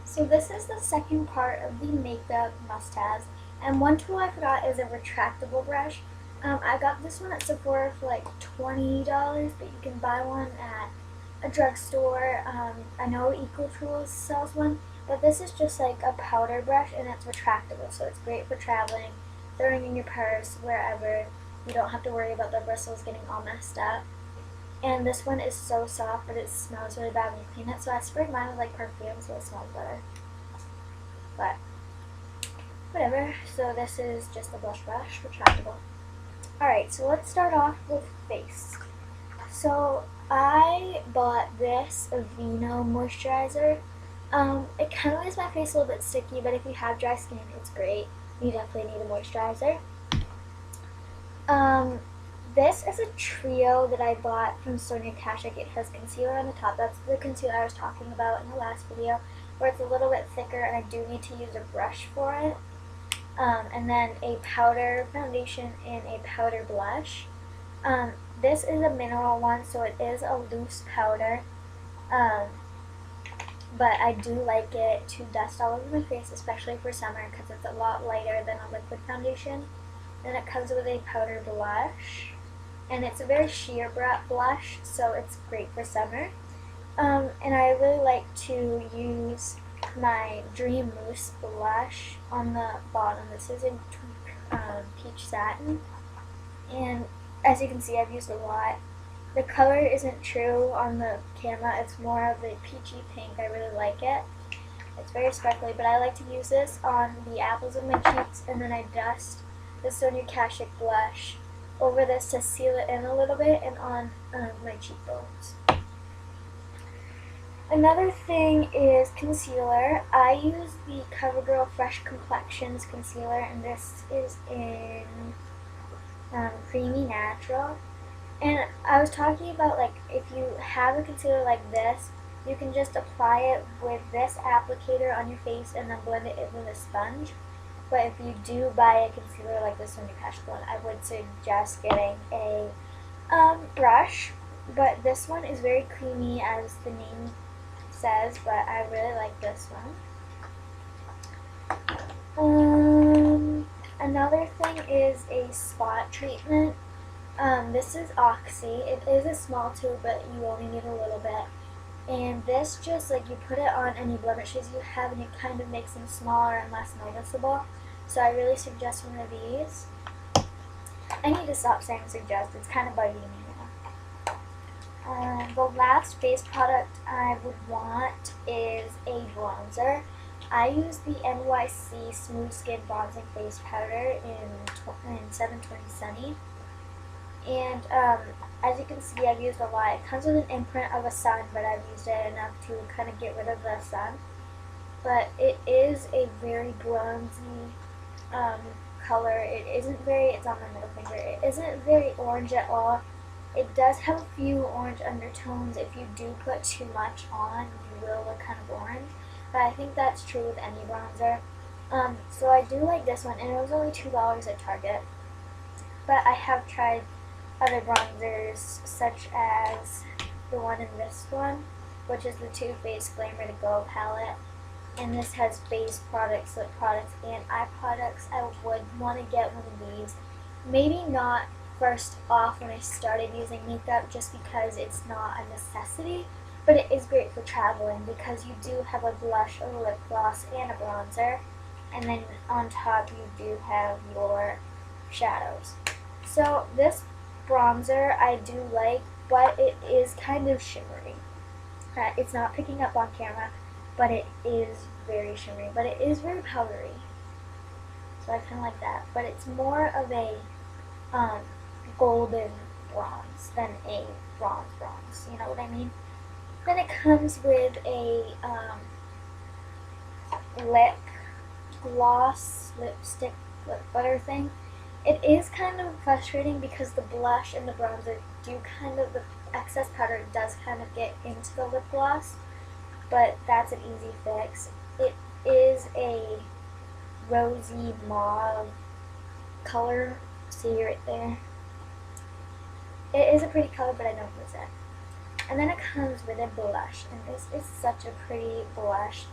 So this is the second part of the makeup must-haves. And one tool I forgot is a retractable brush. I got this one at Sephora for like $20, but you can buy one at a drugstore. I know Eco Tools sells one, but this is just like a powder brush and it's retractable, so it's great for traveling, throwing in your purse, wherever. You don't have to worry about the bristles getting all messed up. And this one is so soft, but it smells really bad when you clean it, so I sprayed mine with like perfume so it smells better. But whatever, so this is just a blush brush, retractable. Alright, so let's start off with face. So I bought this Aveeno moisturizer. It kind of leaves my face a little bit sticky, but if you have dry skin, it's great. You definitely need a moisturizer. This is a trio that I bought from Sonia Kashuk. It has concealer on the top. That's the concealer I was talking about in the last video, where it's a little bit thicker and I do need to use a brush for it. And then a powder foundation and a powder blush. This is a mineral one, so it is a loose powder. But I do like it to dust all over my face, especially for summer, because it's a lot lighter than a liquid foundation. Then it comes with a powder blush, and it's a very sheer blush, so it's great for summer. And I really like to use my Dream Mousse blush on the bottom. This is in peach satin, and as you can see, I've used a lot. The color isn't true on the camera, it's more of a peachy pink. I really like it. It's very sparkly, but I like to use this on the apples of my cheeks, and then I dust the Sonia Kashuk blush over this to seal it in a little bit and on my cheekbones. Another thing is concealer. I use the CoverGirl Fresh Complexions concealer, and this is in Creamy Natural. And I was talking about, like, if you have a concealer like this, you can just apply it with this applicator on your face and then blend it in with a sponge. But if you do buy a concealer like this Sonia Kashuk one, I would suggest getting a brush. But this one is very creamy, as the name says, but I really like this one. Another thing is a spot treatment. This is Oxy. It is a small tube, but you only need a little bit. And this just, like, you put it on any blemishes you have, and it kind of makes them smaller and less noticeable. So I really suggest one of these. I need to stop saying suggest. It's kind of bugging me now. The last face product I would want is a bronzer. I use the NYC Smooth Skin Bronzing Face Powder in 720 Sunny. And as you can see, I've used a lot. It comes with an imprint of a sun, but I've used it enough to kind of get rid of the sun. But it is a very bronzy color. It isn't very, it's on my middle finger, it isn't very orange at all. It does have a few orange undertones. If you do put too much on, you will look kind of orange. But I think that's true with any bronzer. So I do like this one, and it was only $2 at Target. But I have tried other bronzers, such as the one in this one, which is the Too Faced Glamour to Go palette. And this has base products, lip products, and eye products. I would want to get one of these. Maybe not first off when I started using makeup, just because it's not a necessity, but it is great for traveling because you do have a blush, a lip gloss, and a bronzer, and then on top you do have your shadows. So this bronzer I do like, but it is kind of shimmery. It's not picking up on camera, but it is very shimmery, but it is very powdery. So I kind of like that, but it's more of a golden bronze than a bronze, you know what I mean? Then it comes with a lip gloss, lipstick, lip butter thing. It is kind of frustrating because the blush and the bronzer do kind of, the excess powder does kind of get into the lip gloss, but that's an easy fix. It is a rosy mauve color, see right there. It is a pretty color, but I don't use it. And then it comes with a blush, and this is such a pretty blush.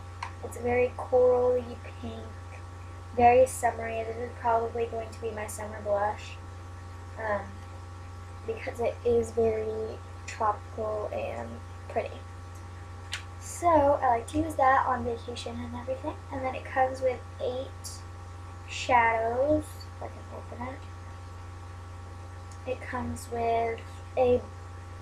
It's very corally pink, very summery. This is probably going to be my summer blush um, because it is very tropical and pretty. So I like to use that on vacation and everything. And then it comes with 8 shadows. If I can open it. It comes with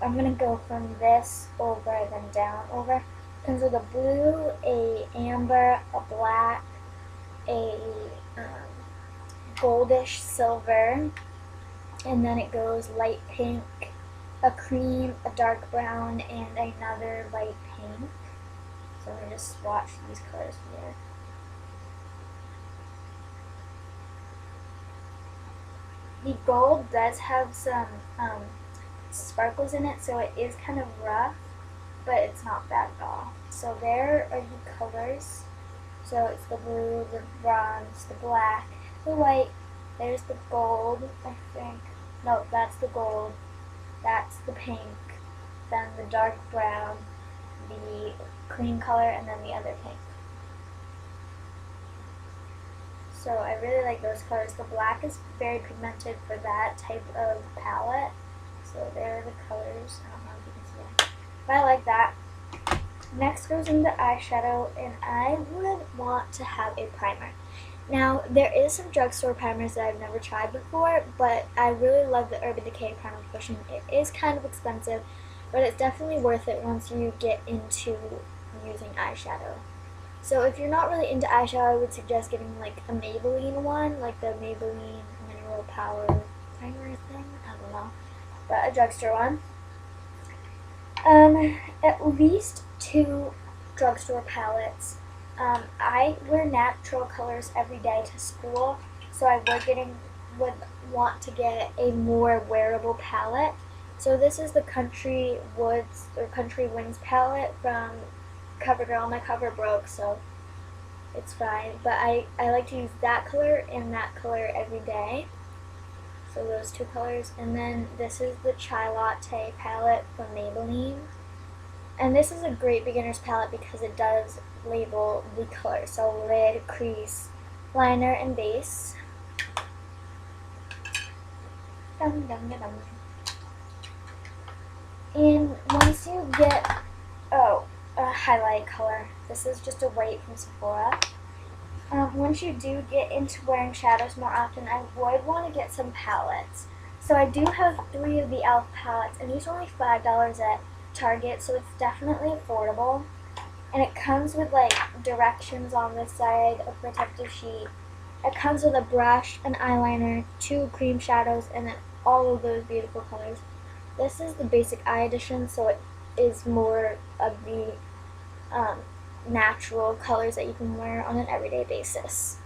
I'm going to go from this over, then down over. It comes with a blue, a amber, a black, a goldish silver, and then it goes light pink, a cream, a dark brown, and another light pink. So I'm going to just swatch these colors here. The gold does have some sparkles in it, so it is kind of rough, but it's not bad at all. So there are the colors. So it's the blue, the bronze, the black, the white, there's the gold, I think. No, that's the gold, that's the pink, then the dark brown, the cream color, and then the other pink. So I really like those colors. The black is very pigmented for that type of palette. So there are the colors. I don't know if you can see that. But I like that. Next goes into eyeshadow, and I would want to have a primer. Now, there is some drugstore primers that I've never tried before, but I really love the Urban Decay Primer Cushion. It is kind of expensive, but it's definitely worth it once you get into using eyeshadow. So if you're not really into eyeshadow, I would suggest getting like a Maybelline one, like the Maybelline Mineral Power Primer thing. I don't know, but a drugstore one. At least 2 drugstore palettes. I wear natural colors every day to school, so I would want to get a more wearable palette. So this is the Country Woods or Country Winds palette from CoverGirl. My cover broke, so it's fine. But I like to use that color and that color every day. So those 2 colors. And then this is the Chai Latte palette from Maybelline. And this is a great beginner's palette because it does label the colors. So lid, crease, liner, and base. Dum, dum, dum, dum. And once you get, a highlight color. This is just a white from Sephora. Once you do get into wearing shadows more often, I would want to get some palettes. So I do have 3 of the e.l.f. palettes, and these are only $5 at Target, so it's definitely affordable. And it comes with like directions on this side, a protective sheet. It comes with a brush, an eyeliner, 2 cream shadows, and then all of those beautiful colors. This is the basic eye edition, so it is more of the natural colors that you can wear on an everyday basis.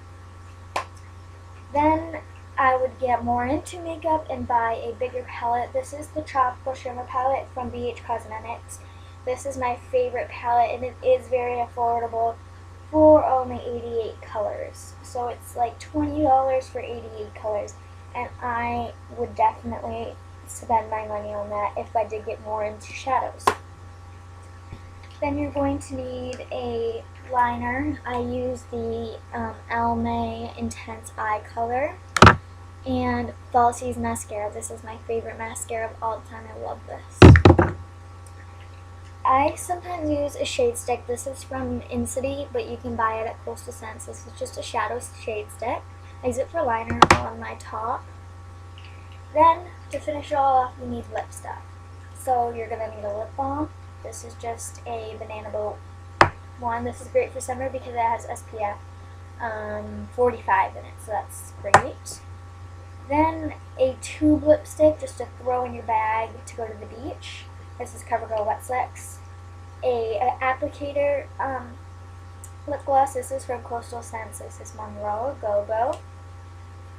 Then I would get more into makeup and buy a bigger palette. This is the Tropical Shimmer palette from BH Cosmetics. This is my favorite palette, and it is very affordable for only 88 colors. So it's like $20 for 88 colors, and I would definitely spend my money on that if I did get more into shadows. Then you're going to need a liner. I use the Almay Intense Eye Color and Falsies mascara. This is my favorite mascara of all time. I love this. I sometimes use a shade stick. This is from Incity, but you can buy it at Coastal Scents. This is just a shadow shade stick. I use it for liner on my top. Then, to finish it all off, you need lip stuff. So you're going to need a lip balm. This is just a Banana Boat one. This is great for summer because it has SPF 45 in it, so that's great. Then a tube lipstick just to throw in your bag to go to the beach. This is CoverGirl Wet Slicks. A applicator lip gloss. This is from Coastal Scents. This is Monroe Go Go.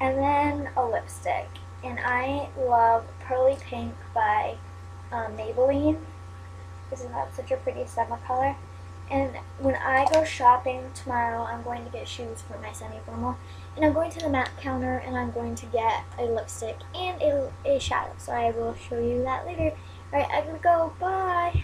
And then a lipstick. And I love Pearly Pink by Maybelline. This is not such a pretty summer color. And when I go shopping tomorrow, I'm going to get shoes for my semi-formal. And I'm going to the MAC counter and I'm going to get a lipstick and a shadow. So I will show you that later. Alright, I'm going to go. Bye!